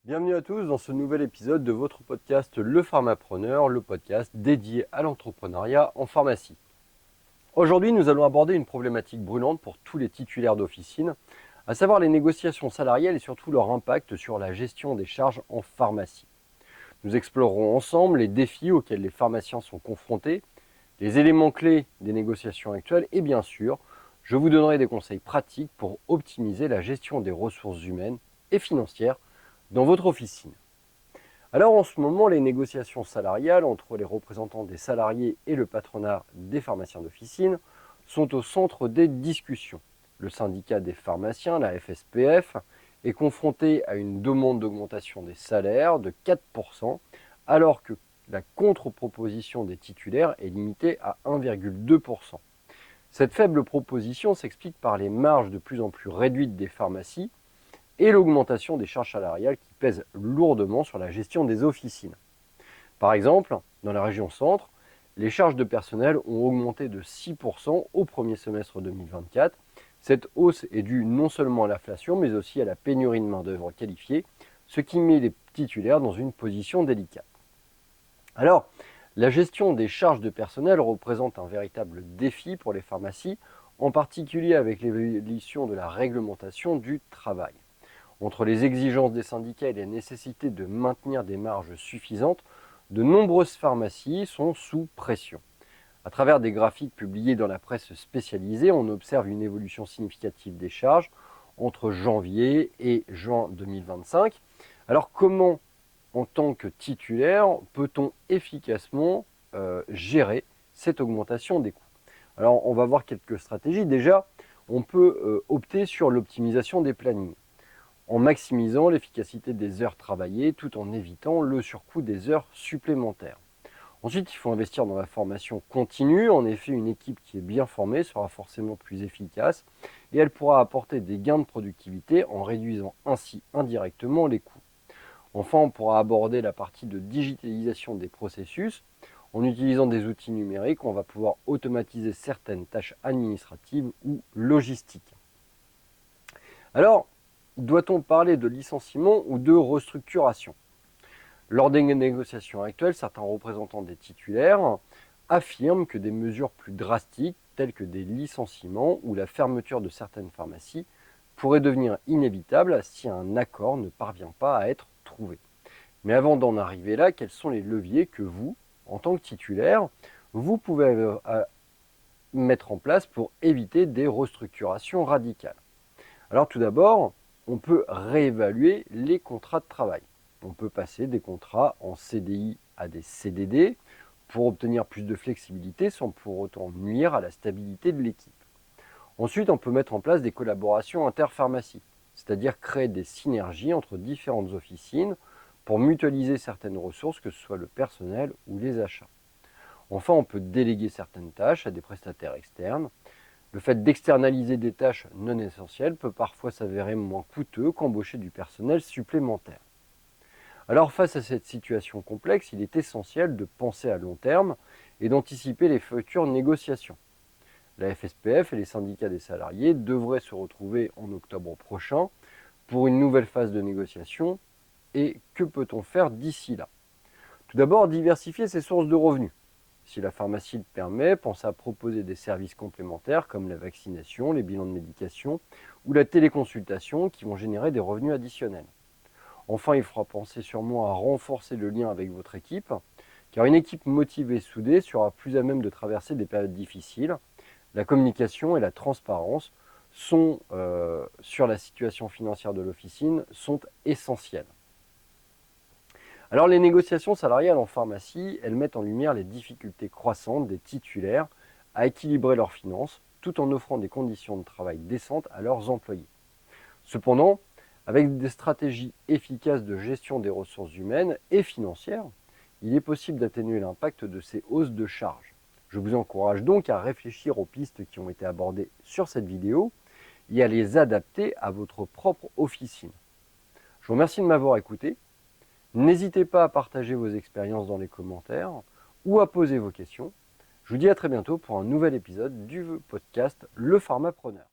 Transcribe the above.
Bienvenue à tous dans ce nouvel épisode de votre podcast Le Pharmapreneur, le podcast dédié à l'entrepreneuriat en pharmacie. Aujourd'hui, nous allons aborder une problématique brûlante pour tous les titulaires d'officine, à savoir les négociations salariales et surtout leur impact sur la gestion des charges en pharmacie. Nous explorerons ensemble les défis auxquels les pharmaciens sont confrontés, les éléments clés des négociations actuelles et bien sûr, je vous donnerai des conseils pratiques pour optimiser la gestion des ressources humaines et financières dans votre officine. Alors en ce moment, les négociations salariales entre les représentants des salariés et le patronat des pharmaciens d'officine sont au centre des discussions. Le syndicat des pharmaciens, la FSPF, est confronté à une demande d'augmentation des salaires de 4%, alors que la contre-proposition des titulaires est limitée à 1,2%. Cette faible proposition s'explique par les marges de plus en plus réduites des pharmacies et l'augmentation des charges salariales qui pèsent lourdement sur la gestion des officines. Par exemple, dans la région centre, les charges de personnel ont augmenté de 6% au premier semestre 2024. Cette hausse est due non seulement à l'inflation, mais aussi à la pénurie de main-d'œuvre qualifiée, ce qui met les titulaires dans une position délicate. Alors, la gestion des charges de personnel représente un véritable défi pour les pharmacies, en particulier avec l'évolution de la réglementation du travail. Entre les exigences des syndicats et la nécessité de maintenir des marges suffisantes, de nombreuses pharmacies sont sous pression. À travers des graphiques publiés dans la presse spécialisée, on observe une évolution significative des charges entre janvier et juin 2025. Alors comment, en tant que titulaire, peut-on efficacement gérer cette augmentation des coûts? Alors on va voir quelques stratégies. Déjà, on peut opter sur l'optimisation des plannings, en maximisant l'efficacité des heures travaillées tout en évitant le surcoût des heures supplémentaires. Ensuite, il faut investir dans la formation continue. En effet, une équipe qui est bien formée sera forcément plus efficace et elle pourra apporter des gains de productivité en réduisant ainsi indirectement les coûts. Enfin, on pourra aborder la partie de digitalisation des processus. En utilisant des outils numériques, on va pouvoir automatiser certaines tâches administratives ou logistiques. Alors, doit-on parler de licenciement ou de restructuration? Lors des négociations actuelles, certains représentants des titulaires affirment que des mesures plus drastiques, telles que des licenciements ou la fermeture de certaines pharmacies, pourraient devenir inévitables si un accord ne parvient pas à être trouvé. Mais avant d'en arriver là, quels sont les leviers que vous, en tant que titulaire, vous pouvez mettre en place pour éviter des restructurations radicales? Alors tout d'abord, on peut réévaluer les contrats de travail. On peut passer des contrats en CDI à des CDD pour obtenir plus de flexibilité sans pour autant nuire à la stabilité de l'équipe. Ensuite, on peut mettre en place des collaborations interpharmacies, c'est-à-dire créer des synergies entre différentes officines pour mutualiser certaines ressources, que ce soit le personnel ou les achats. Enfin, on peut déléguer certaines tâches à des prestataires externes. Le fait d'externaliser des tâches non essentielles peut parfois s'avérer moins coûteux qu'embaucher du personnel supplémentaire. Alors face à cette situation complexe, il est essentiel de penser à long terme et d'anticiper les futures négociations. La FSPF et les syndicats des salariés devraient se retrouver en octobre prochain pour une nouvelle phase de négociation. Et que peut-on faire d'ici là? Tout d'abord, diversifier ses sources de revenus. Si la pharmacie le permet, pensez à proposer des services complémentaires comme la vaccination, les bilans de médication ou la téléconsultation qui vont générer des revenus additionnels. Enfin, il faudra penser sûrement à renforcer le lien avec votre équipe, car une équipe motivée et soudée sera plus à même de traverser des périodes difficiles. La communication et la transparence sur la situation financière de l'officine sont essentielles. Alors les négociations salariales en pharmacie, elles mettent en lumière les difficultés croissantes des titulaires à équilibrer leurs finances tout en offrant des conditions de travail décentes à leurs employés. Cependant, avec des stratégies efficaces de gestion des ressources humaines et financières, il est possible d'atténuer l'impact de ces hausses de charges. Je vous encourage donc à réfléchir aux pistes qui ont été abordées sur cette vidéo et à les adapter à votre propre officine. Je vous remercie de m'avoir écouté. N'hésitez pas à partager vos expériences dans les commentaires ou à poser vos questions. Je vous dis à très bientôt pour un nouvel épisode du podcast Le Pharmapreneur.